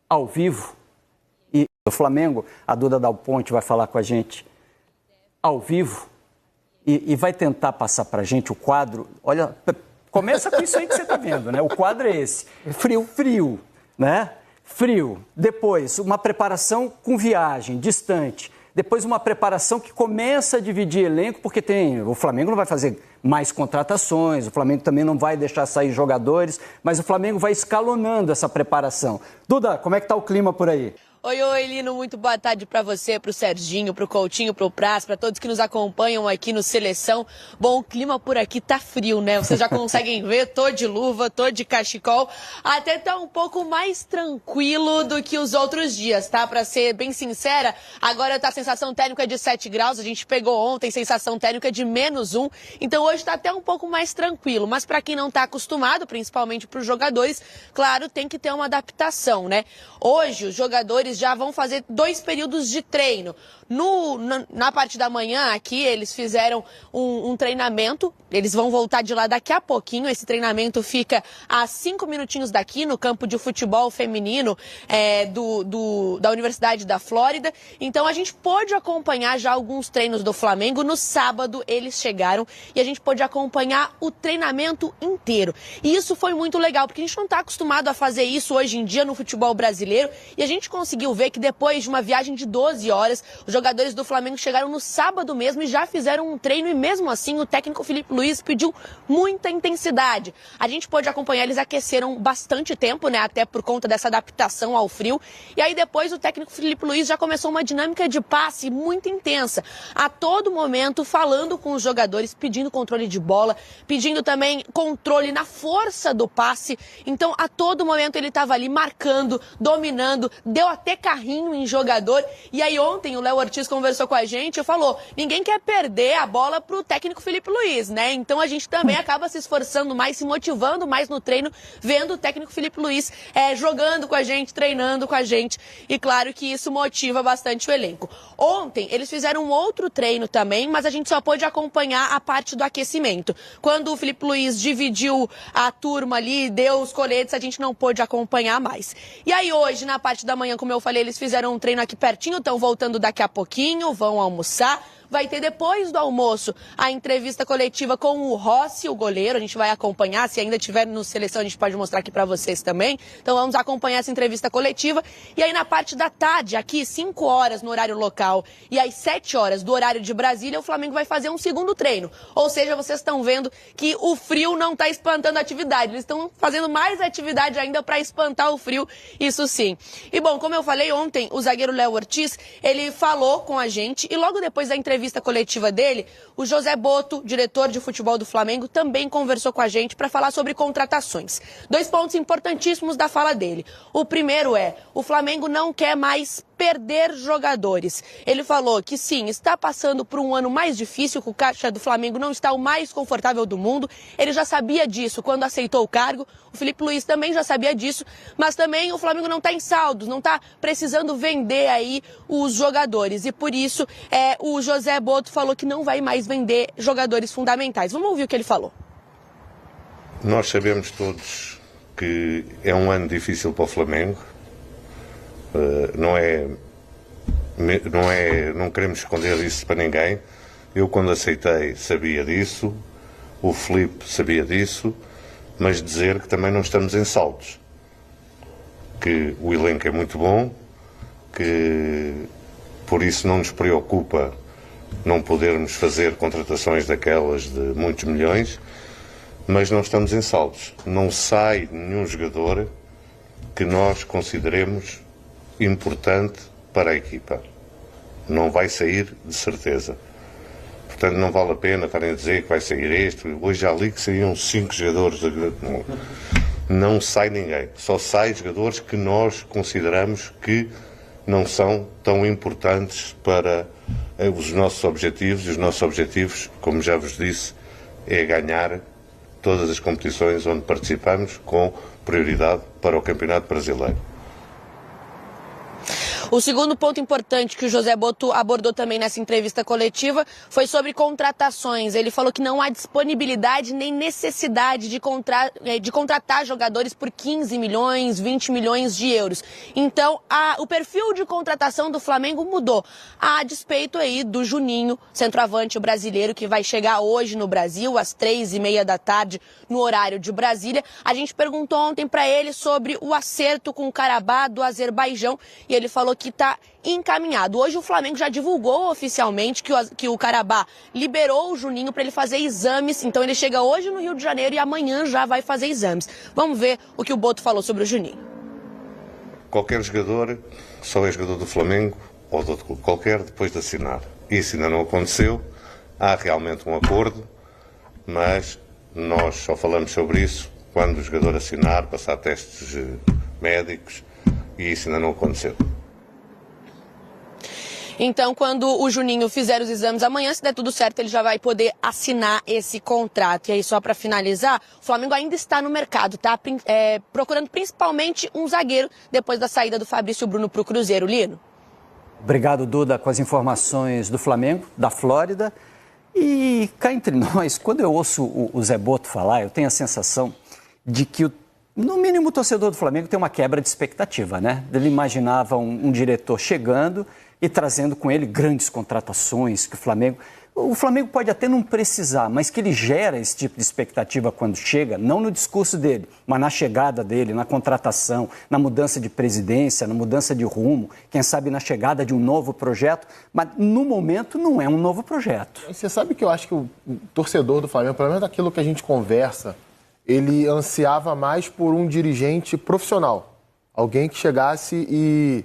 ao vivo, e o Flamengo, a Duda Dal Ponte vai falar com a gente ao vivo, e vai tentar passar para a gente o quadro. Olha, começa com isso aí que você está vendo, né? O quadro é esse. Frio, né? Frio. Depois, uma preparação com viagem, distante. Depois, uma preparação que começa a dividir elenco, porque o Flamengo não vai fazer mais contratações, o Flamengo também não vai deixar sair jogadores, mas o Flamengo vai escalonando essa preparação. Duda, como é que está o clima por aí? Oi, Lino, muito boa tarde para você, para o Serginho, para o Coutinho, para o Praz, para todos que nos acompanham aqui no Seleção. Bom, o clima por aqui tá frio, né? Vocês já conseguem ver, tô de luva, tô de cachecol, até tá um pouco mais tranquilo do que os outros dias, tá? Para ser bem sincera, agora tá a sensação térmica de 7 graus, a gente pegou ontem sensação térmica de -1, então hoje tá até um pouco mais tranquilo, mas para quem não tá acostumado, principalmente para os jogadores, claro, tem que ter uma adaptação, né? Hoje os jogadores já vão fazer 2 períodos de treino. Na parte da manhã aqui, eles fizeram um treinamento, eles vão voltar de lá daqui a pouquinho, esse treinamento fica a 5 minutinhos daqui, no campo de futebol feminino da Universidade da Flórida. Então a gente pôde acompanhar já alguns treinos do Flamengo. No sábado eles chegaram e a gente pôde acompanhar o treinamento inteiro. E isso foi muito legal, porque a gente não está acostumado a fazer isso hoje em dia no futebol brasileiro, e a gente conseguiu ver que depois de uma viagem de 12 horas, os jogadores do Flamengo chegaram no sábado mesmo e já fizeram um treino, e mesmo assim o técnico Filipe Luís pediu muita intensidade. A gente pôde acompanhar, eles aqueceram bastante tempo, né, até por conta dessa adaptação ao frio, e aí depois o técnico Filipe Luís já começou uma dinâmica de passe muito intensa, a todo momento falando com os jogadores, pedindo controle de bola, pedindo também controle na força do passe. Então a todo momento ele estava ali marcando, dominando, deu até carrinho em jogador. E aí ontem o Léo Ortiz conversou com a gente e falou, ninguém quer perder a bola pro técnico Filipe Luís, né? Então a gente também acaba se esforçando mais, se motivando mais no treino, vendo o técnico Filipe Luís jogando com a gente, treinando com a gente, e claro que isso motiva bastante o elenco. Ontem eles fizeram um outro treino também, mas a gente só pôde acompanhar a parte do aquecimento. Quando o Filipe Luís dividiu a turma ali, deu os coletes, a gente não pôde acompanhar mais. E aí hoje, na parte da manhã, como eu falei, eles fizeram um treino aqui pertinho, estão voltando daqui a pouquinho, vão almoçar. Vai ter depois do almoço a entrevista coletiva com o Rossi, o goleiro. A gente vai acompanhar, se ainda tiver no Seleção a gente pode mostrar aqui para vocês também. Então vamos acompanhar essa entrevista coletiva. E aí na parte da tarde, aqui 5 horas no horário local e às 7 horas do horário de Brasília, o Flamengo vai fazer um segundo treino. Ou seja, vocês estão vendo que o frio não está espantando a atividade. Eles estão fazendo mais atividade ainda para espantar o frio, isso sim. E bom, como eu falei ontem, o zagueiro Léo Ortiz, ele falou com a gente e logo depois da entrevista coletiva dele, o José Botto, diretor de futebol do Flamengo, também conversou com a gente para falar sobre contratações. 2 pontos importantíssimos da fala dele. O primeiro o Flamengo não quer mais perder jogadores. Ele falou que sim, está passando por um ano mais difícil, que o caixa do Flamengo não está o mais confortável do mundo. Ele já sabia disso quando aceitou o cargo. O Filipe Luís também já sabia disso, mas também o Flamengo não está em saldos, não está precisando vender aí os jogadores. E por isso o José Botto falou que não vai mais vender jogadores fundamentais. Vamos ouvir o que ele falou. Nós sabemos todos que é um ano difícil para o Flamengo. Não queremos esconder isso para ninguém. Eu, quando aceitei, sabia disso, o Filipe sabia disso, mas dizer que também não estamos em saltos, que o elenco é muito bom, que por isso não nos preocupa não podermos fazer contratações daquelas de muitos milhões, mas não estamos em saltos. Não sai nenhum jogador que nós consideremos importante para a equipa. Não vai sair de certeza. Portanto, não vale a pena estarem a dizer que vai sair este. Hoje já li que saíam 5 jogadores. Não sai ninguém. Só sai jogadores que nós consideramos que não são tão importantes para os nossos objetivos. E os nossos objetivos, como já vos disse, é ganhar todas as competições onde participamos, com prioridade para o Campeonato Brasileiro. O segundo ponto importante que o José Botto abordou também nessa entrevista coletiva foi sobre contratações. Ele falou que não há disponibilidade nem necessidade de contratar jogadores por 15 milhões, 20 milhões de euros. Então, o perfil de contratação do Flamengo mudou, a despeito aí do Juninho, centroavante brasileiro, que vai chegar hoje no Brasil, às 3h30 da tarde, no horário de Brasília. A gente perguntou ontem para ele sobre o acerto com o Karabakh do Azerbaijão e ele falou que está encaminhado. Hoje o Flamengo já divulgou oficialmente que o Karabakh liberou o Juninho para ele fazer exames, então ele chega hoje no Rio de Janeiro e amanhã já vai fazer exames. Vamos ver o que o Botto falou sobre o Juninho. Qualquer jogador só é jogador do Flamengo ou de outro clube qualquer depois de assinar. Isso ainda não aconteceu, há realmente um acordo, mas nós só falamos sobre isso quando o jogador assinar, passar testes médicos, e isso ainda não aconteceu. Então, quando o Juninho fizer os exames amanhã, se der tudo certo, ele já vai poder assinar esse contrato. E aí, só para finalizar, o Flamengo ainda está no mercado, tá? Procurando principalmente um zagueiro depois da saída do Fabrício Bruno para o Cruzeiro. Lino? Obrigado, Duda, com as informações do Flamengo, da Flórida. E cá entre nós, quando eu ouço o Zé Botto falar, eu tenho a sensação de que, no mínimo, o torcedor do Flamengo tem uma quebra de expectativa, né? Ele imaginava um diretor chegando e trazendo com ele grandes contratações, que o Flamengo pode até não precisar, mas que ele gera esse tipo de expectativa quando chega, não no discurso dele, mas na chegada dele, na contratação, na mudança de presidência, na mudança de rumo, quem sabe na chegada de um novo projeto, mas no momento não é um novo projeto. Você sabe que eu acho que o torcedor do Flamengo, pelo menos daquilo que a gente conversa, ele ansiava mais por um dirigente profissional, alguém que chegasse e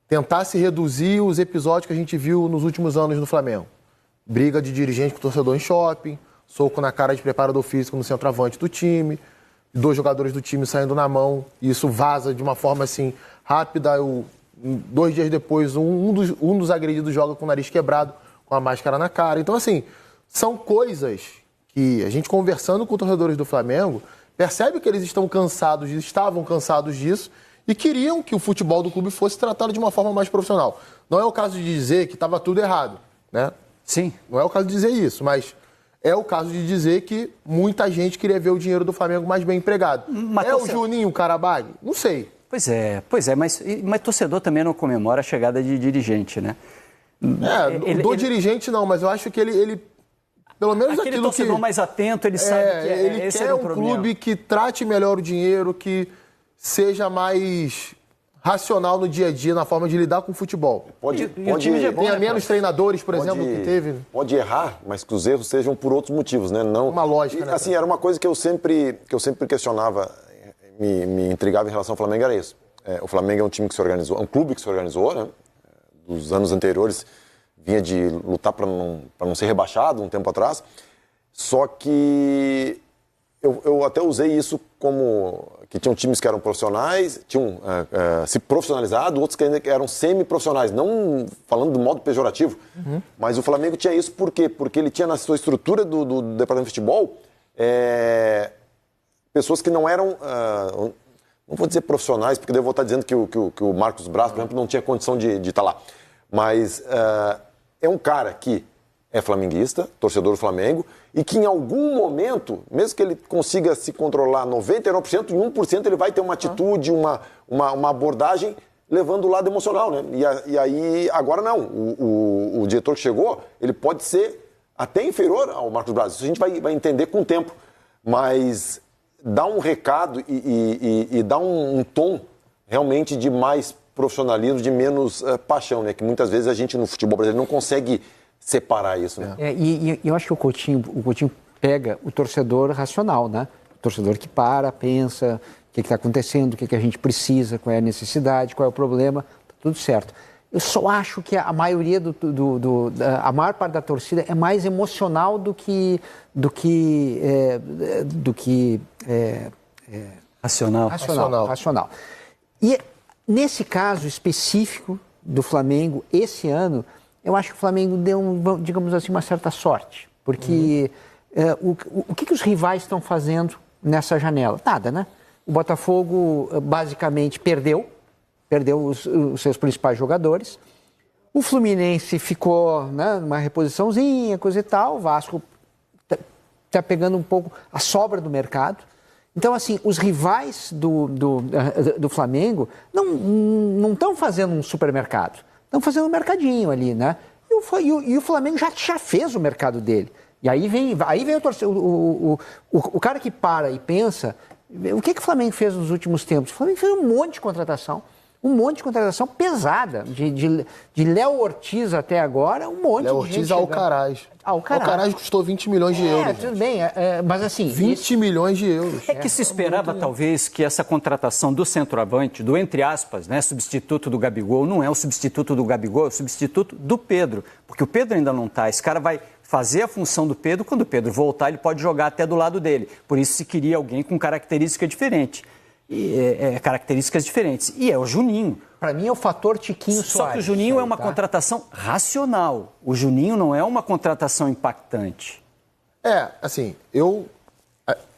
tentasse reduzir os episódios que a gente viu nos últimos anos no Flamengo. Briga de dirigente com torcedor em shopping, soco na cara de preparador físico no centroavante do time, 2 jogadores do time saindo na mão, e isso vaza de uma forma assim rápida. 2 dias depois, um dos agredidos joga com o nariz quebrado, com a máscara na cara. Então, assim, são coisas que a gente, conversando com torcedores do Flamengo, percebe que eles estavam cansados disso, e queriam que o futebol do clube fosse tratado de uma forma mais profissional. Não é o caso de dizer que estava tudo errado, né? Sim. Não é o caso de dizer isso, mas é o caso de dizer que muita gente queria ver o dinheiro do Flamengo mais bem empregado. Mas o Juninho, o Karabakh? Não sei. Pois é, mas torcedor também não comemora a chegada de dirigente, né? Dirigente não, mas eu acho que ele pelo menos aquele aquilo torcedor mais atento, ele sabe que ele esse quer era um clube que trate melhor o dinheiro, que seja mais racional no dia a dia, na forma de lidar com o futebol. Tenha menos treinadores, por exemplo, que teve. Pode errar, mas que os erros sejam por outros motivos, né? Não, uma lógica, né? Assim, era uma coisa que eu sempre questionava, me intrigava em relação ao Flamengo, era isso. O Flamengo é um time que se organizou, um clube que se organizou, né? Dos anos anteriores, vinha de lutar para não ser rebaixado um tempo atrás. Só que eu até usei isso como que tinham times que eram profissionais, tinham se profissionalizado, outros que ainda eram semi-profissionais, não falando do modo pejorativo, mas o Flamengo tinha isso por quê? Porque ele tinha na sua estrutura do departamento de futebol pessoas que não eram, não vou dizer profissionais, porque eu vou estar dizendo que o Marcos Braz, por exemplo, não tinha condição de estar lá, mas é um cara que é flamenguista, torcedor do Flamengo, e que em algum momento, mesmo que ele consiga se controlar 99%, em 1% ele vai ter uma atitude, uma abordagem levando o lado emocional, né? E aí, agora não. O diretor que chegou, ele pode ser até inferior ao Marcos Braz. Isso a gente vai entender com o tempo. Mas dá um recado e dá um tom realmente de mais profissionalismo, de menos paixão, né? Que muitas vezes a gente no futebol brasileiro não consegue separar isso, né? E eu acho que o Coutinho pega o torcedor racional, né? O torcedor que pensa o que está acontecendo, o que a gente precisa, qual é a necessidade, qual é o problema, tá tudo certo. Eu só acho que a maioria a maior parte da torcida é mais emocional do que racional. E nesse caso específico do Flamengo, esse ano, eu acho que o Flamengo deu, digamos assim, uma certa sorte. Porque o que os rivais estão fazendo nessa janela? Nada, né? O Botafogo basicamente perdeu perdeu os seus principais jogadores. O Fluminense ficou, né, numa reposiçãozinha, coisa e tal. O Vasco está pegando um pouco a sobra do mercado. Então, assim, os rivais do Flamengo não estão fazendo um supermercado. Estão fazendo um mercadinho ali, né? E o Flamengo já fez o mercado dele. E aí vem o cara que para e pensa, o que o Flamengo fez nos últimos tempos? O Flamengo fez um monte de contratação pesada, de Léo Ortiz até agora, um monte Léo de gente. Ortiz Alcaraz. Alcaraz custou 20 milhões de euros. Tudo bem, mas assim... 20 milhões de euros. É que se esperava, talvez, que essa contratação do centroavante, do entre aspas, né, substituto do Gabigol, não é o substituto do Gabigol, é o substituto do Pedro. Porque o Pedro ainda não está. Esse cara vai fazer a função do Pedro, quando o Pedro voltar, ele pode jogar até do lado dele. Por isso se queria alguém com característica diferente. Características diferentes. E é o Juninho. Para mim é o fator Tiquinho Soares. Só que o Juninho é uma contratação racional. O Juninho não é uma contratação impactante. Assim,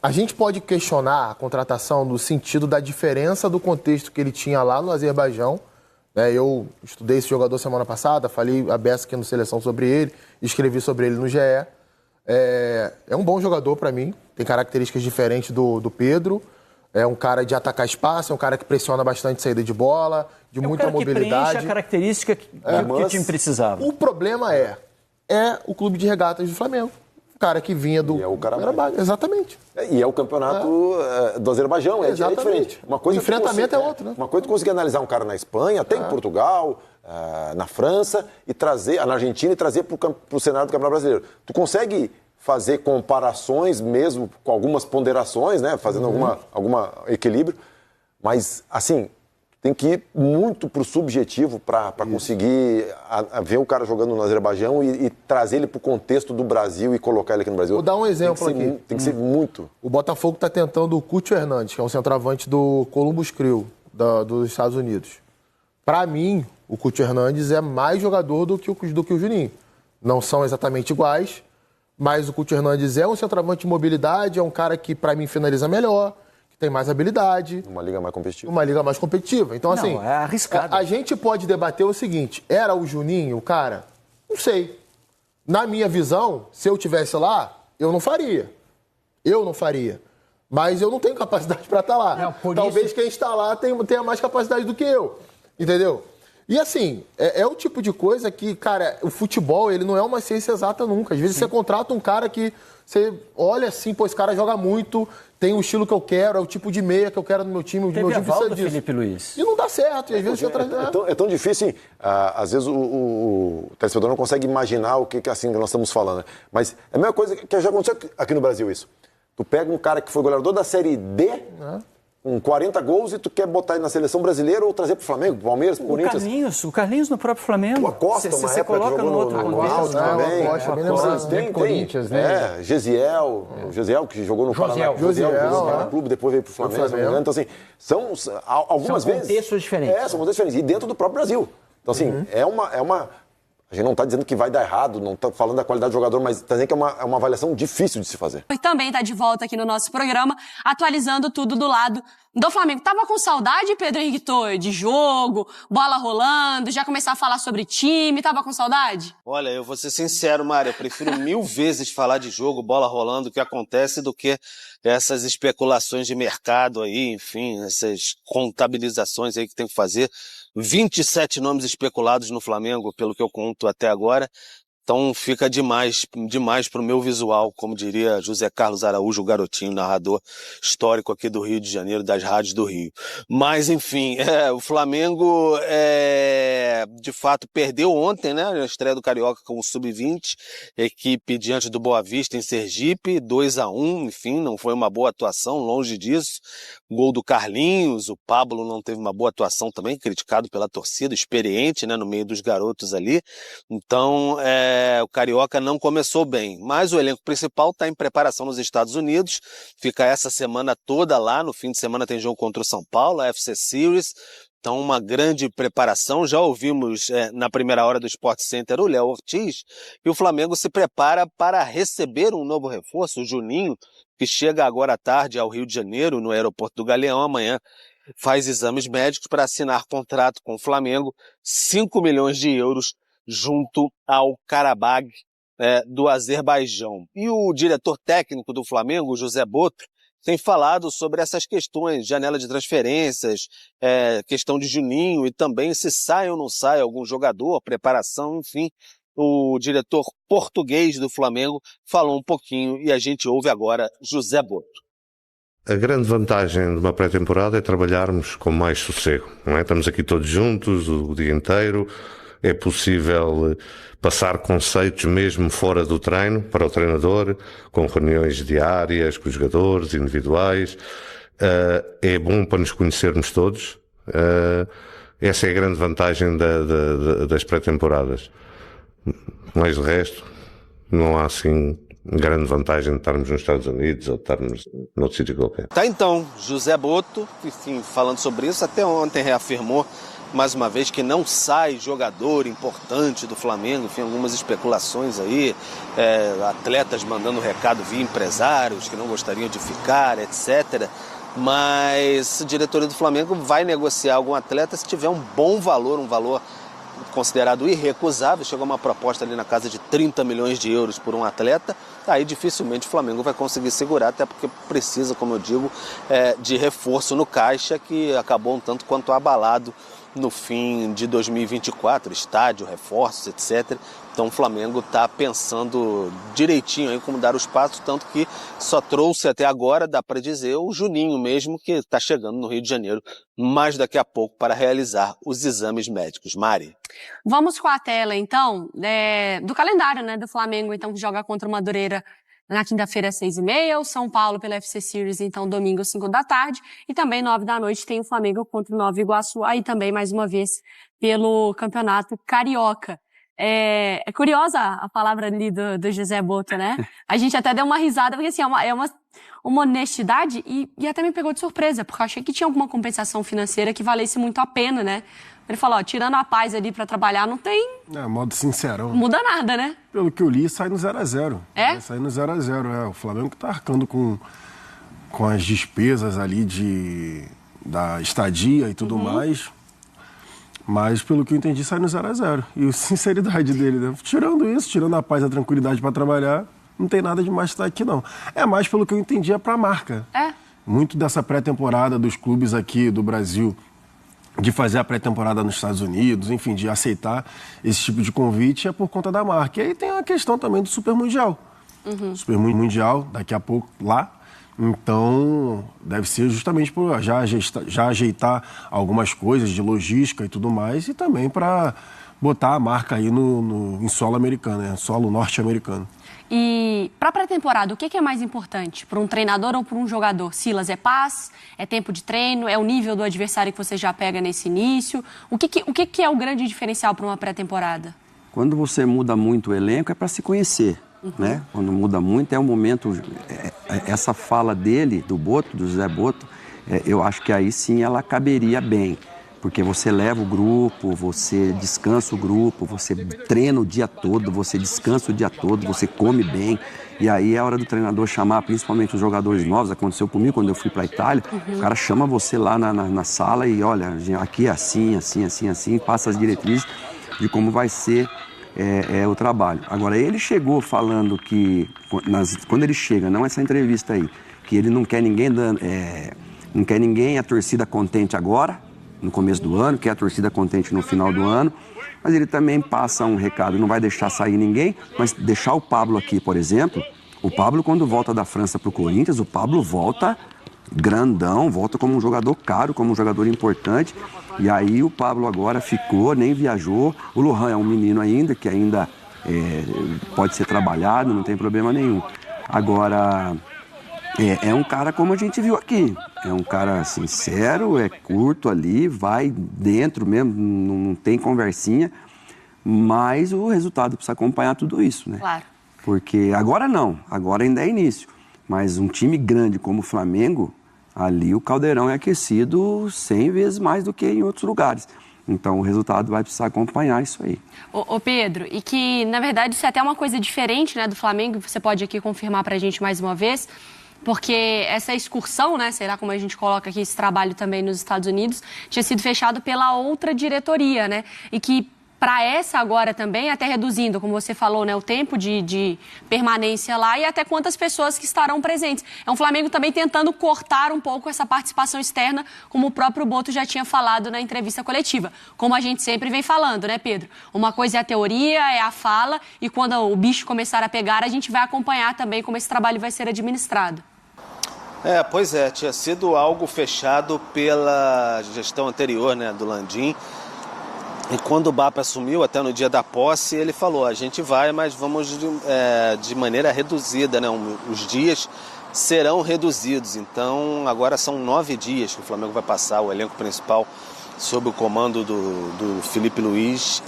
a gente pode questionar a contratação no sentido da diferença do contexto que ele tinha lá no Azerbaijão. Né? Eu estudei esse jogador semana passada, falei a beça aqui no Seleção sobre ele, escrevi sobre ele no GE. É um bom jogador para mim, tem características diferentes do Pedro. É um cara de atacar espaço, é um cara que pressiona bastante saída de bola, de muita mobilidade. Que preenche a característica que o time precisava. O problema é o clube de regatas do Flamengo. O cara que vinha do... E é o cara... Exatamente. E é o campeonato do Azerbaijão, é diferente. O enfrentamento é outro, né? Uma coisa é conseguir analisar um cara na Espanha, até em Portugal, na França, na Argentina, e trazer para o cenário do Campeonato Brasileiro. Tu consegue fazer comparações mesmo, com algumas ponderações, né? Fazendo alguma equilíbrio, mas, assim, tem que ir muito pro subjetivo para conseguir ver o cara jogando no Azerbaijão e trazer ele pro contexto do Brasil e colocar ele aqui no Brasil. Vou dar um exemplo aqui. Tem que ser muito. O Botafogo está tentando o Cúcio Hernandes, que é um centroavante do Columbus Crew, dos Estados Unidos. Para mim, o Cúcio Hernandes é mais jogador do que o Juninho. Não são exatamente iguais, mas o Cúcio Hernandes é um centroavante de mobilidade, é um cara que, para mim, finaliza melhor, que tem mais habilidade. Uma liga mais competitiva. Então, assim, é arriscado. A gente pode debater o seguinte, era o Juninho o cara? Não sei. Na minha visão, se eu tivesse lá, eu não faria. Mas eu não tenho capacidade para estar lá. Talvez quem está lá tenha mais capacidade do que eu. Entendeu? E assim, é o tipo de coisa que, cara, o futebol, ele não é uma ciência exata nunca. Às vezes você contrata um cara que você olha assim, pô, esse cara joga muito, tem o estilo que eu quero, é o tipo de meia que eu quero no meu time. Teve a volta do Felipe Luiz. E não dá certo. E às vezes você traz... É tão difícil, assim, às vezes o telespectador não consegue imaginar o que assim que nós estamos falando. Né? Mas é a mesma coisa que já aconteceu aqui no Brasil, isso. Tu pega um cara que foi goleador da Série D... com 40 gols e tu quer botar ele na seleção brasileira ou trazer pro Flamengo, pro Palmeiras, pro Corinthians? O Carlinhos no próprio Flamengo. O Costa, você coloca no outro contexto. Tem Corinthians, né? Gesiel, o Gesiel que jogou no Paraná. Josiel, clube, depois veio pro Flamengo. Então, assim, são algumas vezes... São contextos diferentes. São contextos diferentes. E dentro do próprio Brasil. Então, assim, é uma... A gente não está dizendo que vai dar errado, não está falando da qualidade do jogador, mas está dizendo que é uma avaliação difícil de se fazer. E também está de volta aqui no nosso programa, atualizando tudo do lado do Flamengo. Tava com saudade, Pedro Henrique Torre, de jogo, bola rolando, já começar a falar sobre time, tava com saudade? Olha, eu vou ser sincero, Mário, eu prefiro 1000 vezes falar de jogo, bola rolando, o que acontece, do que essas especulações de mercado aí, enfim, essas contabilizações aí que tem que fazer. 27 nomes especulados no Flamengo, pelo que eu conto até agora. Então fica demais pro meu visual, como diria José Carlos Araújo, o garotinho, narrador histórico aqui do Rio de Janeiro, das rádios do Rio. Mas, enfim, o Flamengo, de fato, perdeu ontem, né, na estreia do Carioca com o Sub-20, equipe diante do Boa Vista em Sergipe, 2-1, enfim, não foi uma boa atuação, longe disso. Gol do Carlinhos, o Pablo não teve uma boa atuação também, criticado pela torcida, experiente, né, no meio dos garotos ali. Então, o Carioca não começou bem, mas o elenco principal está em preparação nos Estados Unidos, fica essa semana toda lá, no fim de semana tem jogo contra o São Paulo, a FC Series, então uma grande preparação. Já ouvimos na primeira hora do Sport Center o Léo Ortiz, e o Flamengo se prepara para receber um novo reforço, o Juninho, que chega agora à tarde ao Rio de Janeiro, no aeroporto do Galeão. Amanhã faz exames médicos para assinar contrato com o Flamengo, 5 milhões de euros junto ao Karabag do Azerbaijão. E o diretor técnico do Flamengo, José Boto, tem falado sobre essas questões, janela de transferências, questão de Juninho e também se sai ou não sai algum jogador, preparação, enfim. O diretor português do Flamengo falou um pouquinho e a gente ouve agora José Boto. A grande vantagem de uma pré-temporada é trabalharmos com mais sossego, não é? Estamos aqui todos juntos o dia inteiro, é possível passar conceitos mesmo fora do treino para o treinador, com reuniões diárias com os jogadores, individuais. É bom para nos conhecermos todos. Essa é a grande vantagem das pré-temporadas. Mais de resto, não há assim grande vantagem de estarmos nos Estados Unidos ou de estarmos noutro sítio qualquer. Tá então, José Boto, enfim, falando sobre isso, até ontem reafirmou mais uma vez que não sai jogador importante do Flamengo, enfim, algumas especulações aí, atletas mandando recado via empresários que não gostariam de ficar, etc. Mas a diretoria do Flamengo vai negociar algum atleta se tiver um bom valor, um valor considerado irrecusável. Chegou uma proposta ali na casa de 30 milhões de euros por um atleta, aí dificilmente o Flamengo vai conseguir segurar, até porque precisa, como eu digo, de reforço no caixa, que acabou um tanto quanto abalado no fim de 2024, estádio, reforços, etc. Então o Flamengo está pensando direitinho em como dar os passos, tanto que só trouxe até agora, dá para dizer, o Juninho mesmo, que está chegando no Rio de Janeiro mais daqui a pouco para realizar os exames médicos. Mari. Vamos com a tela, então, do calendário, né, do Flamengo, então, que joga contra o Madureira na quinta-feira, às 6h30, o São Paulo pela FC Series, então, domingo, 5 da tarde, e também 9 da noite tem o Flamengo contra o Nova Iguaçu, aí também, mais uma vez, pelo Campeonato Carioca. É curiosa a palavra ali do José Boto, né? A gente até deu uma risada, porque assim, é uma honestidade e até me pegou de surpresa, porque eu achei que tinha alguma compensação financeira que valesse muito a pena, né? Ele falou, tirando a paz ali pra trabalhar, não tem... modo sincerão. Muda nada, né? Pelo que eu li, sai no 0x0. É? Sai no 0x0, O Flamengo tá arcando com as despesas ali da estadia e tudo mais. Mas, pelo que eu entendi, sai no 0x0. E a sinceridade dele, né? Tirando isso, tirando a paz e a tranquilidade pra trabalhar, não tem nada de mais estar aqui, não. É mais, pelo que eu entendi, é pra marca. Muito dessa pré-temporada dos clubes aqui do Brasil, de fazer a pré-temporada nos Estados Unidos, enfim, de aceitar esse tipo de convite, é por conta da marca. E aí tem a questão também do Super Mundial. Super Mundial, daqui a pouco, lá. Então, deve ser justamente por já ajeitar algumas coisas de logística e tudo mais, e também para botar a marca aí em solo americano, né? Solo norte-americano. E para a pré-temporada, o que é mais importante para um treinador ou para um jogador? Silas, é paz? É tempo de treino? É o nível do adversário que você já pega nesse início? O que é o grande diferencial para uma pré-temporada? Quando você muda muito o elenco é para se conhecer, né? Quando muda muito é um momento... essa fala dele, do José Boto, eu acho que aí sim ela caberia bem. Porque você leva o grupo, você descansa o grupo, você treina o dia todo, você descansa o dia todo, você come bem. E aí é hora do treinador chamar principalmente os jogadores novos. Aconteceu comigo quando eu fui para a Itália. O cara chama você lá na sala e olha, aqui é assim, assim, assim, assim, passa as diretrizes de como vai ser o trabalho. Agora, ele chegou falando que, quando ele chega, não essa entrevista aí, que ele não quer ninguém a torcida contente agora, no começo do ano, quer a torcida contente no final do ano, mas ele também passa um recado, não vai deixar sair ninguém, mas deixar o Pablo aqui, por exemplo. O Pablo, quando volta da França para o Corinthians, o Pablo volta grandão, volta como um jogador caro, como um jogador importante, e aí o Pablo agora ficou, nem viajou. O Lohan é um menino ainda, que ainda pode ser trabalhado, não tem problema nenhum. Agora... É um cara como a gente viu aqui, é um cara sincero, é curto ali, vai dentro mesmo, não tem conversinha, mas o resultado precisa acompanhar tudo isso, né? Claro. Porque agora não, agora ainda é início, mas um time grande como o Flamengo, ali o caldeirão é aquecido 100 vezes mais do que em outros lugares. Então o resultado vai precisar acompanhar isso aí. Ô Pedro, e que na verdade isso é até uma coisa diferente, né, do Flamengo, você pode aqui confirmar pra gente mais uma vez, porque essa excursão, né, será como a gente coloca aqui esse trabalho também nos Estados Unidos, tinha sido fechado pela outra diretoria, né, e que para essa agora também, até reduzindo, como você falou, né, o tempo de permanência lá e até quantas pessoas que estarão presentes. É um Flamengo também tentando cortar um pouco essa participação externa, como o próprio Boto já tinha falado na entrevista coletiva. Como a gente sempre vem falando, né, Pedro? Uma coisa é a teoria, é a fala, e quando o bicho começar a pegar, a gente vai acompanhar também como esse trabalho vai ser administrado. Pois é, tinha sido algo fechado pela gestão anterior, né, do Landim. E quando o BAP assumiu, até no dia da posse, ele falou, a gente vai, mas vamos de maneira reduzida, né? Os dias serão reduzidos. Então, agora são 9 dias que o Flamengo vai passar, o elenco principal, sob o comando do Felipe Luiz,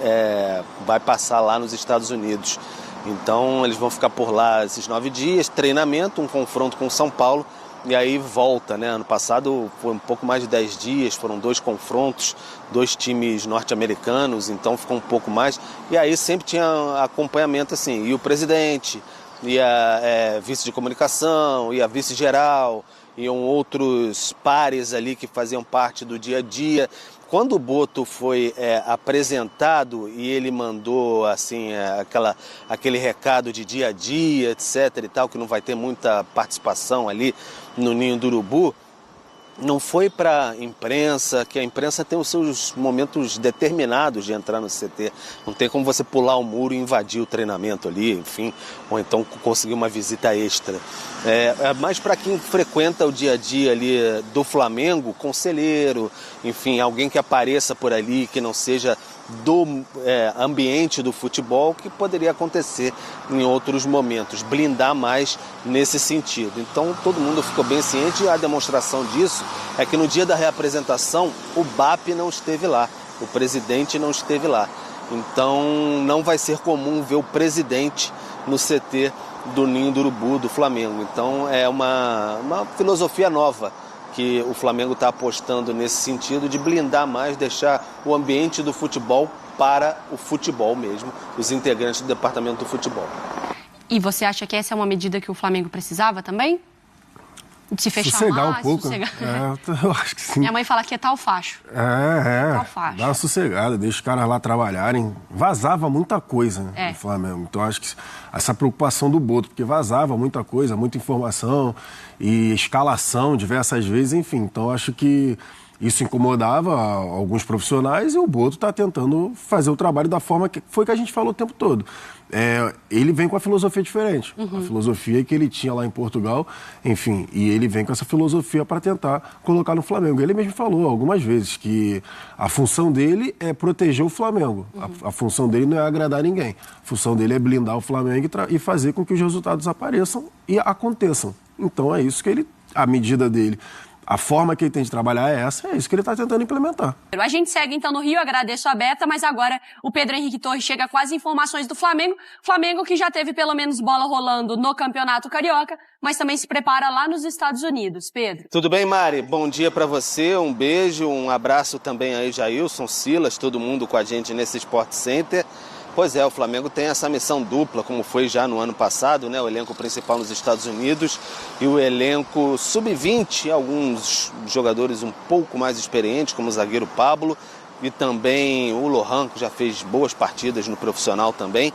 vai passar lá nos Estados Unidos. Então, eles vão ficar por lá esses 9 dias, treinamento, um confronto com o São Paulo, e aí volta, né? Ano passado foi um pouco mais de 10 dias, foram 2 confrontos, 2 times norte-americanos, então ficou um pouco mais. E aí sempre tinha acompanhamento assim, e o presidente, e a vice de comunicação, e a vice-geral, iam outros pares ali que faziam parte do dia a dia. Quando o Boto foi apresentado e ele mandou assim, aquele recado de dia a dia, etc. e tal, que não vai ter muita participação ali no Ninho do Urubu, não foi para a imprensa, que a imprensa tem os seus momentos determinados de entrar no CT. Não tem como você pular o muro e invadir o treinamento ali, enfim, ou então conseguir uma visita extra. Mas para quem frequenta o dia a dia ali do Flamengo, conselheiro, enfim, alguém que apareça por ali, que não seja do ambiente do futebol, que poderia acontecer em outros momentos, blindar mais nesse sentido. Então todo mundo ficou bem ciente, e a demonstração disso é que no dia da reapresentação o BAP não esteve lá, o presidente não esteve lá. Então não vai ser comum ver o presidente no CT do Ninho do Urubu, do Flamengo. Então é uma filosofia nova que o Flamengo está apostando nesse sentido de blindar mais, deixar o ambiente do futebol para o futebol mesmo, os integrantes do departamento do futebol. E você acha que essa é uma medida que o Flamengo precisava também? De se fechar sossegar mais, um pouco. sossegar. Eu acho que sim. Minha mãe fala que é tal facho. Tal facho. Dá uma sossegada, deixa os caras lá trabalharem. Vazava muita coisa, né, no Flamengo. Então acho que essa preocupação do Boto, porque vazava muita coisa, muita informação e escalação diversas vezes, enfim. Então acho que isso incomodava alguns profissionais, e o Boto está tentando fazer o trabalho da forma que foi que a gente falou o tempo todo. Ele vem com a filosofia diferente, a filosofia que ele tinha lá em Portugal, enfim, e ele vem com essa filosofia para tentar colocar no Flamengo. Ele mesmo falou algumas vezes que a função dele é proteger o Flamengo, a função dele não é agradar ninguém, a função dele é blindar o Flamengo e fazer com que os resultados apareçam e aconteçam. Então é isso que a medida dele, a forma que ele tem de trabalhar é isso que ele está tentando implementar. A gente segue então no Rio, agradeço a Beta, mas agora o Pedro Henrique Torres chega com as informações do Flamengo. Flamengo que já teve pelo menos bola rolando no Campeonato Carioca, mas também se prepara lá nos Estados Unidos. Pedro. Tudo bem, Mari? Bom dia para você, um beijo, um abraço também aí, Jailson, Silas, todo mundo com a gente nesse Sport Center. Pois é, o Flamengo tem essa missão dupla, como foi já no ano passado, né? O elenco principal nos Estados Unidos e o elenco sub-20, alguns jogadores um pouco mais experientes, como o zagueiro Pablo e também o Lohan, que já fez boas partidas no profissional também,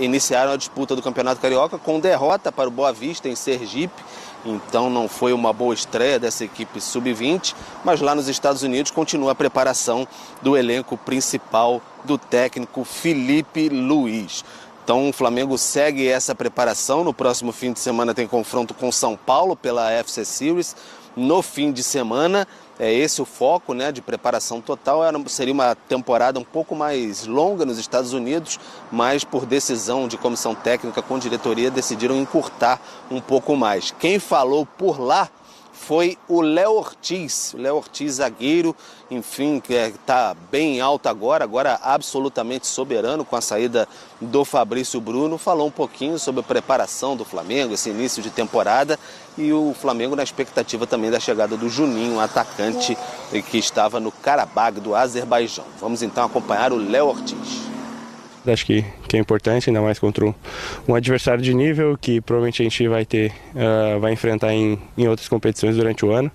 iniciaram a disputa do Campeonato Carioca com derrota para o Boa Vista em Sergipe. Então não foi uma boa estreia dessa equipe sub-20, mas lá nos Estados Unidos continua a preparação do elenco principal do técnico Felipe Luiz. Então o Flamengo segue essa preparação. No próximo fim de semana tem confronto com São Paulo pela FC Series. No fim de semana, é esse o foco, né, de preparação total. Seria uma temporada um pouco mais longa nos Estados Unidos, mas por decisão de comissão técnica com diretoria decidiram encurtar um pouco mais. Quem falou por lá foi o Léo Ortiz, zagueiro, enfim, que está bem alto agora absolutamente soberano com a saída do Fabrício Bruno, falou um pouquinho sobre a preparação do Flamengo, esse início de temporada, e o Flamengo na expectativa também da chegada do Juninho, atacante que estava no Karabag do Azerbaijão. Vamos então acompanhar o Léo Ortiz. Acho que é importante, ainda mais contra um adversário de nível que provavelmente a gente vai enfrentar em outras competições durante o ano.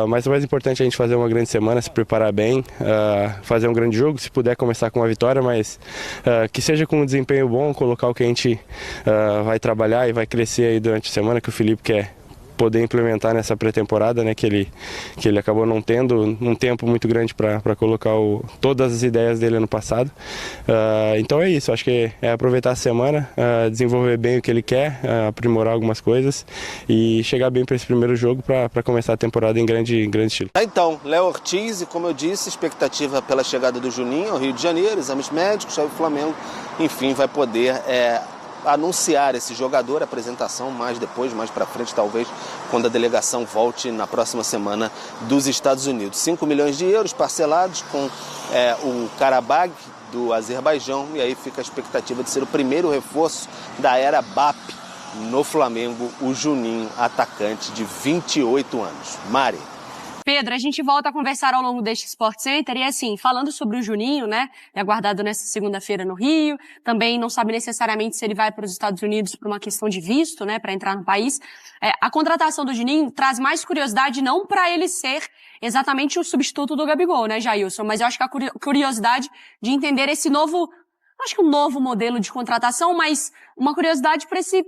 Mas o mais importante é a gente fazer uma grande semana, se preparar bem, fazer um grande jogo, se puder começar com uma vitória, mas que seja com um desempenho bom, colocar o que a gente vai trabalhar e vai crescer aí durante a semana, que o Felipe quer poder implementar nessa pré-temporada, né, que ele acabou não tendo um tempo muito grande para colocar todas as ideias dele ano passado. Então é isso, acho que é aproveitar a semana, desenvolver bem o que ele quer, aprimorar algumas coisas e chegar bem para esse primeiro jogo para começar a temporada em grande estilo. Então, Léo Ortiz, e como eu disse, expectativa pela chegada do Juninho ao Rio de Janeiro, exames médicos, aí o Flamengo, enfim, vai poder anunciar esse jogador, apresentação mais para frente, talvez, quando a delegação volte na próxima semana dos Estados Unidos. 5 milhões de euros parcelados com o Karabag do Azerbaijão, e aí fica a expectativa de ser o primeiro reforço da era BAP no Flamengo, o Juninho, atacante de 28 anos. Mari. Pedro, a gente volta a conversar ao longo deste Sport Center e assim, falando sobre o Juninho, né, é aguardado nessa segunda-feira no Rio, também não sabe necessariamente se ele vai para os Estados Unidos por uma questão de visto, né, para entrar no país. A contratação do Juninho traz mais curiosidade não para ele ser exatamente o substituto do Gabigol, né, Jailson, mas eu acho que a curiosidade de entender esse novo, acho que um novo modelo de contratação, mas uma curiosidade para esse...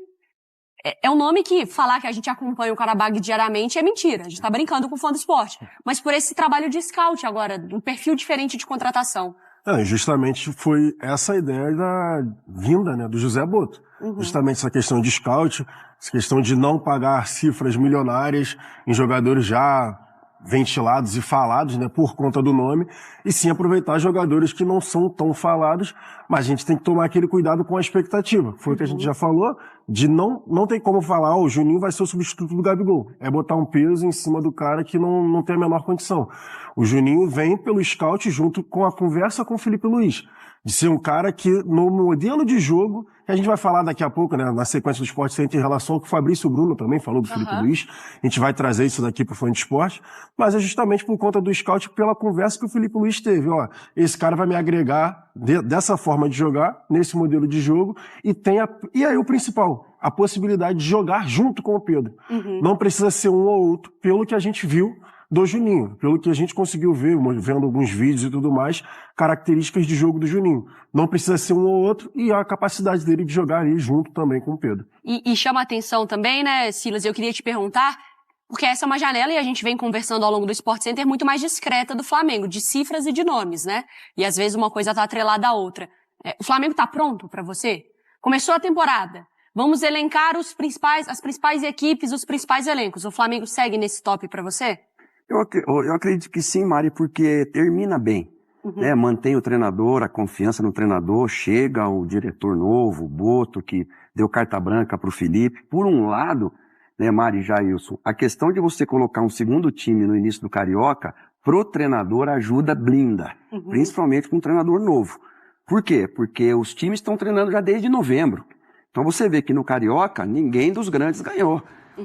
É um nome que falar que a gente acompanha o Karabag diariamente é mentira. A gente tá brincando com o fã do esporte. Mas por esse trabalho de scout agora, um perfil diferente de contratação. Justamente foi essa a ideia da vinda, né, do José Boto. Justamente essa questão de scout, essa questão de não pagar cifras milionárias em jogadores já ventilados e falados, né, por conta do nome, e sim aproveitar jogadores que não são tão falados, mas a gente tem que tomar aquele cuidado com a expectativa. Foi o que a gente já falou, de não tem como falar, o Juninho vai ser o substituto do Gabigol. É botar um peso em cima do cara que não tem a menor condição. O Juninho vem pelo scout junto com a conversa com o Felipe Luiz, de ser um cara que no modelo de jogo, que a gente vai falar daqui a pouco, né, na sequência do Sport Center, em relação ao que o Fabrício Bruno também falou do Felipe Luiz, a gente vai trazer isso daqui pro Fã de Esporte, mas é justamente por conta do scout, pela conversa que o Felipe Luiz teve, esse cara vai me agregar dessa forma de jogar, nesse modelo de jogo, e aí o principal, a possibilidade de jogar junto com o Pedro. Não precisa ser um ou outro, pelo que a gente viu do Juninho, pelo que a gente conseguiu ver, vendo alguns vídeos e tudo mais, características de jogo do Juninho. Não precisa ser um ou outro, e a capacidade dele de jogar ali junto também com o Pedro. E chama atenção também, né, Silas, eu queria te perguntar, porque essa é uma janela, e a gente vem conversando ao longo do Sport Center, muito mais discreta do Flamengo, de cifras e de nomes, né? E às vezes uma coisa tá atrelada à outra. O Flamengo tá pronto pra você? Começou a temporada. Vamos elencar as principais equipes, os principais elencos. O Flamengo segue nesse top pra você? Eu acredito que sim, Mari, porque termina bem. Né? Mantém o treinador, a confiança no treinador, chega o diretor novo, o Boto, que deu carta branca para o Felipe. Por um lado, né, Mari e Jailson, a questão de você colocar um segundo time no início do Carioca, pro treinador ajuda, blinda. Principalmente com um treinador novo. Por quê? Porque os times estão treinando já desde novembro. Então você vê que no Carioca, ninguém dos grandes ganhou.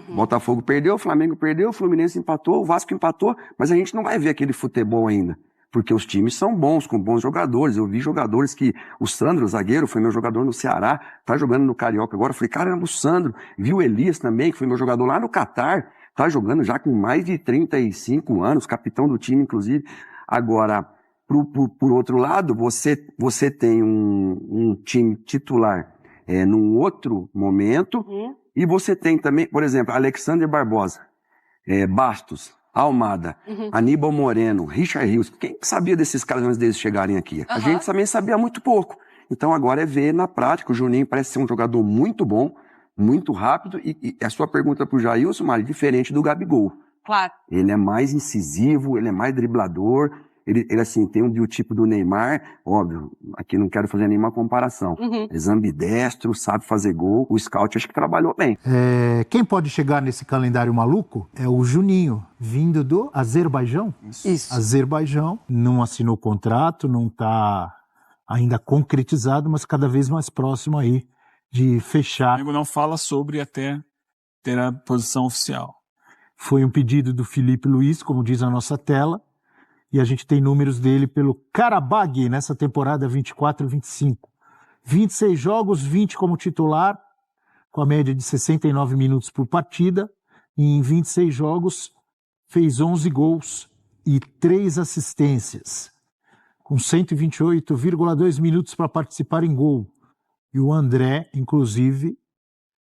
O Botafogo perdeu, o Flamengo perdeu, o Fluminense empatou, o Vasco empatou, mas a gente não vai ver aquele futebol ainda, porque os times são bons, com bons jogadores. Eu vi jogadores que, o Sandro, o zagueiro, foi meu jogador no Ceará, tá jogando no Carioca agora, eu falei, caramba, o Sandro, vi o Elias também, que foi meu jogador lá no Catar, tá jogando já com mais de 35 anos, capitão do time, inclusive. Agora, por outro lado, você tem um time titular num outro momento, e você tem também, por exemplo, Alexander Barbosa, Bastos, Almada, Aníbal Moreno, Richard Rios. Quem sabia desses caras antes deles chegarem aqui? A gente também sabia muito pouco. Então agora é ver na prática. O Juninho parece ser um jogador muito bom, muito rápido. E a sua pergunta pro Jailson, Mari, diferente do Gabigol. Claro. Ele é mais incisivo, ele é mais driblador. Ele assim, tem um biotipo do Neymar, óbvio, aqui não quero fazer nenhuma comparação. É ambidestro, sabe fazer gol, o scout acho que trabalhou bem. Quem pode chegar nesse calendário maluco é o Juninho, vindo do Azerbaijão. Isso. Azerbaijão, não assinou contrato, não está ainda concretizado, mas cada vez mais próximo aí de fechar. O Flamengo não fala sobre até ter a posição oficial. Foi um pedido do Felipe Luiz, como diz a nossa tela, E a gente tem números dele pelo Qarabağ nessa temporada 24-25. 26 jogos, 20 como titular, com a média de 69 minutos por partida. E em 26 jogos, fez 11 gols e 3 assistências, com 128,2 minutos para participar em gol. E o André, inclusive,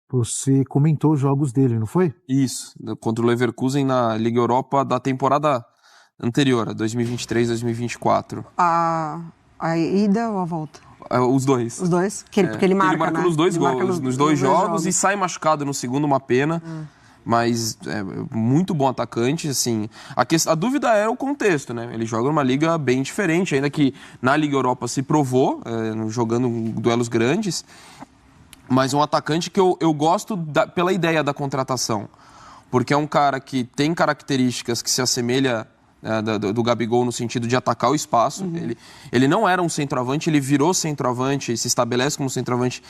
você comentou os jogos dele, não foi? Isso, contra o Leverkusen na Liga Europa da temporada anterior, a 2023-2024. A ida ou a volta? Os dois. Os dois? Porque ele marca, ele marca, né? nos dois ele gols, nos dois jogos e sai machucado no segundo, uma pena. Mas é muito bom atacante, assim. A dúvida era o contexto, né? Ele joga numa liga bem diferente, ainda que na Liga Europa se provou, jogando duelos grandes. Mas um atacante que eu gosto pela ideia da contratação. Porque é um cara que tem características que se assemelha do Gabigol no sentido de atacar o espaço. Ele não era um centroavante, ele virou centroavante, se estabelece como centroavante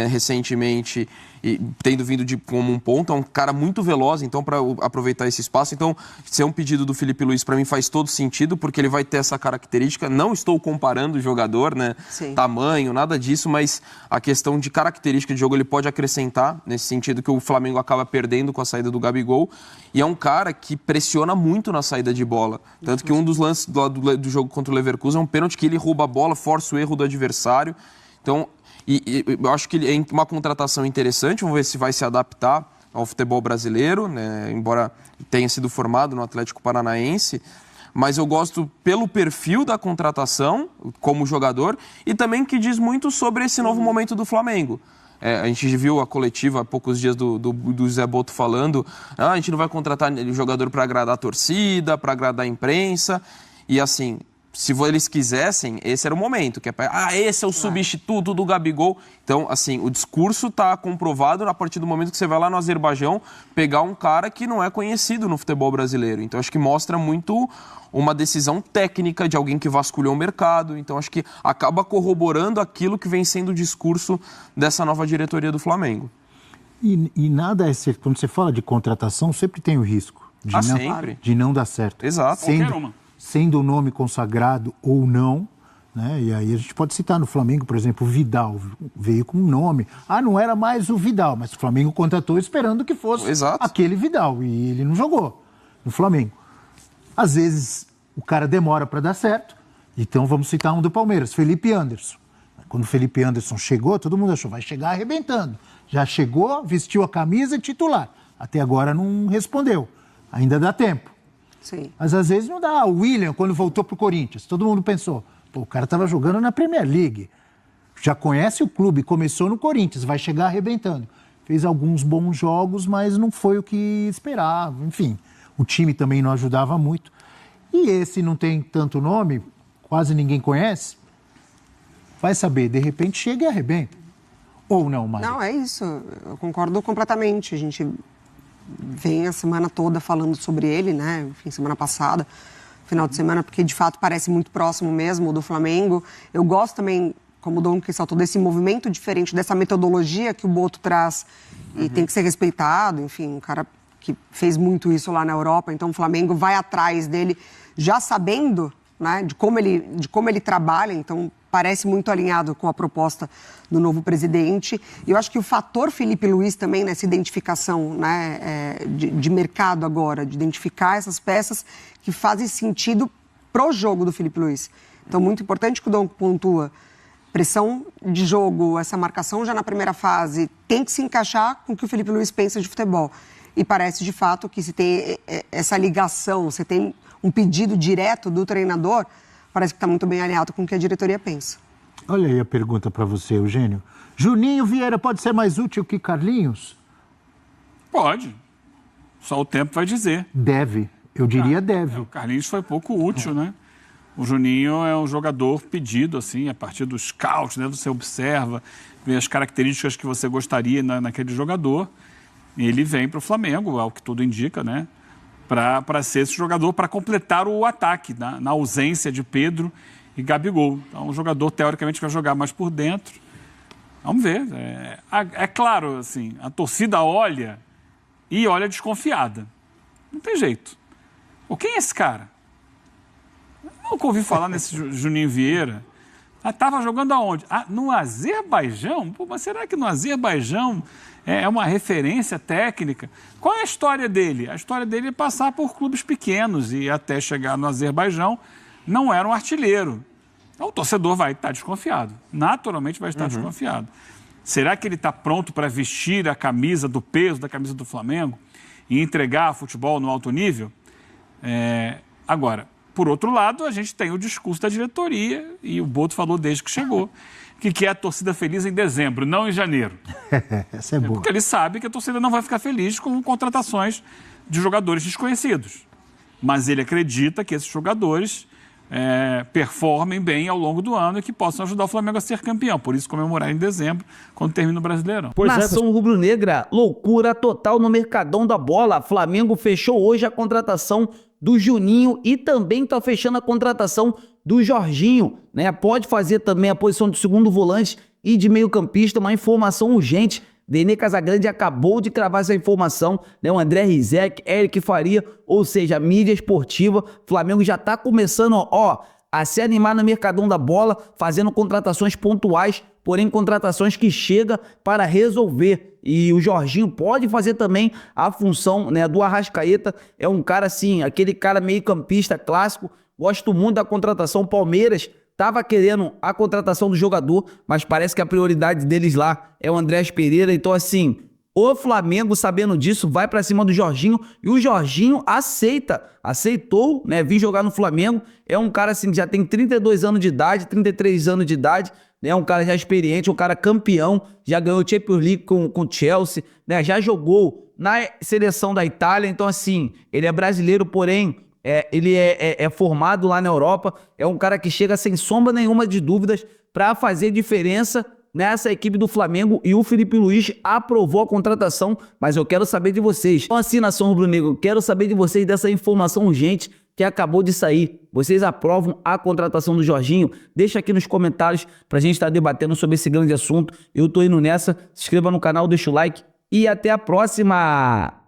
recentemente, e tendo vindo como um ponta. É um cara muito veloz, então, para aproveitar esse espaço. Então, ser um pedido do Felipe Luiz, para mim, faz todo sentido, porque ele vai ter essa característica. Não estou comparando o jogador, né? Tamanho, nada disso, mas a questão de característica de jogo ele pode acrescentar, nesse sentido que o Flamengo acaba perdendo com a saída do Gabigol. E é um cara que pressiona muito na saída de bola. Tanto que um dos lances do jogo contra o Leverkusen é um pênalti que ele rouba a bola, força o erro do adversário. Então, eu acho que ele é uma contratação interessante. Vamos ver se vai se adaptar ao futebol brasileiro, né? Embora tenha sido formado no Atlético Paranaense. Mas eu gosto pelo perfil da contratação como jogador e também que diz muito sobre esse novo momento do Flamengo. A gente viu a coletiva há poucos dias do Zé Boto falando a gente não vai contratar jogador para agradar a torcida, para agradar a imprensa. E assim, se eles quisessem, esse era o momento. Que esse é o substituto do Gabigol. Então, assim, o discurso está comprovado a partir do momento que você vai lá no Azerbaijão pegar um cara que não é conhecido no futebol brasileiro. Então, acho que mostra muito uma decisão técnica de alguém que vasculhou o mercado. Então, acho que acaba corroborando aquilo que vem sendo o discurso dessa nova diretoria do Flamengo. E nada é certo. Quando você fala de contratação, sempre tem o risco de não dar certo. Exato. Sendo o nome consagrado ou não, né? E aí a gente pode citar no Flamengo, por exemplo, o Vidal veio com um nome. Não era mais o Vidal, mas o Flamengo contratou esperando que fosse aquele Vidal. E ele não jogou no Flamengo. Às vezes o cara demora para dar certo. Então vamos citar um do Palmeiras, Felipe Anderson. Quando o Felipe Anderson chegou, todo mundo achou, vai chegar arrebentando. Já chegou, vestiu a camisa e titular. Até agora não respondeu. Ainda dá tempo. Sim. Mas às vezes não dá. O William, quando voltou pro Corinthians, todo mundo pensou, o cara estava jogando na Premier League. Já conhece o clube, começou no Corinthians, vai chegar arrebentando. Fez alguns bons jogos, mas não foi o que esperava. Enfim, o time também não ajudava muito. E esse não tem tanto nome, quase ninguém conhece. Vai saber, de repente chega e arrebenta. Ou não, Mário? Não, é isso. Eu concordo completamente. A gente vem a semana toda falando sobre ele, né? Enfim, semana passada, final de semana, porque de fato parece muito próximo mesmo do Flamengo. Eu gosto também, como o Dom que saltou, desse movimento diferente, dessa metodologia que o Boto traz e tem que ser respeitado. Enfim, um cara que fez muito isso lá na Europa, então o Flamengo vai atrás dele já sabendo, né, de como ele trabalha, então parece muito alinhado com a proposta do novo presidente. E eu acho que o fator Felipe Luiz também, nessa identificação, né, de mercado agora, de identificar essas peças que fazem sentido pro jogo do Felipe Luiz. Então, muito importante que o Dom pontua. Pressão de jogo, essa marcação já na primeira fase, tem que se encaixar com o que o Felipe Luiz pensa de futebol. E parece, de fato, que se tem essa ligação, você tem um pedido direto do treinador, parece que está muito bem alinhado com o que a diretoria pensa. Olha aí a pergunta para você, Eugênio. Juninho Vieira pode ser mais útil que Carlinhos? Pode. Só o tempo vai dizer. Deve. Eu diria deve. O Carlinhos foi pouco útil, né? O Juninho é um jogador pedido, assim, a partir dos scouts, né? Você observa, vê as características que você gostaria naquele jogador. E ele vem para o Flamengo, ao que tudo indica, né? Para ser esse jogador, para completar o ataque, na ausência de Pedro e Gabigol. Então, um jogador, teoricamente, vai jogar mais por dentro. Vamos ver. É claro, assim, a torcida olha desconfiada. Não tem jeito. Quem é esse cara? Nunca ouvi falar nesse Juninho Vieira. Estava jogando aonde? No Azerbaijão? Pô, mas será que no Azerbaijão é uma referência técnica? Qual é a história dele? A história dele é passar por clubes pequenos e até chegar no Azerbaijão não era um artilheiro. Então o torcedor vai estar desconfiado. Naturalmente vai estar desconfiado. Será que ele está pronto para vestir a camisa do peso da camisa do Flamengo e entregar futebol no alto nível? Agora, por outro lado, a gente tem o discurso da diretoria, e o Boto falou desde que chegou, que é a torcida feliz em dezembro, não em janeiro. Essa é boa. Porque ele sabe que a torcida não vai ficar feliz com contratações de jogadores desconhecidos. Mas ele acredita que esses jogadores performem bem ao longo do ano e que possam ajudar o Flamengo a ser campeão. Por isso, comemorar em dezembro, quando termina o Brasileirão. Nação rubro-negra, loucura total no Mercadão da Bola. Flamengo fechou hoje a contratação do Juninho e também está fechando a contratação do Jorginho, né? Pode fazer também a posição de segundo volante e de meio campista. Uma informação urgente. Denê Casagrande acabou de cravar essa informação, né? O André Rizek, Eric Faria, ou seja, mídia esportiva. Flamengo já está começando, a se animar no Mercadão da Bola, fazendo contratações pontuais, porém contratações que chegam para resolver. E o Jorginho pode fazer também a função, né, do Arrascaeta. É um cara assim, aquele cara meio campista clássico. Gosto muito da contratação. Palmeiras estava querendo a contratação do jogador, mas parece que a prioridade deles lá é o Andrés Pereira. Então assim, o Flamengo, sabendo disso, vai para cima do Jorginho, e o Jorginho aceitou, né, vir jogar no Flamengo. É um cara assim que já tem 32 anos de idade, 33 anos de idade, né, um cara já experiente, um cara campeão, já ganhou o Champions League com o Chelsea, né, já jogou na seleção da Itália. Então assim, ele é brasileiro, porém ele é formado lá na Europa. É um cara que chega sem sombra nenhuma de dúvidas para fazer diferença nessa equipe do Flamengo, e o Felipe Luiz aprovou a contratação. Mas eu quero saber de vocês. Então assim, nação rubro-negra, eu quero saber de vocês dessa informação urgente que acabou de sair. Vocês aprovam a contratação do Jorginho? Deixa aqui nos comentários pra gente estar debatendo sobre esse grande assunto. Eu tô indo nessa. Se inscreva no canal, deixa o like e até a próxima!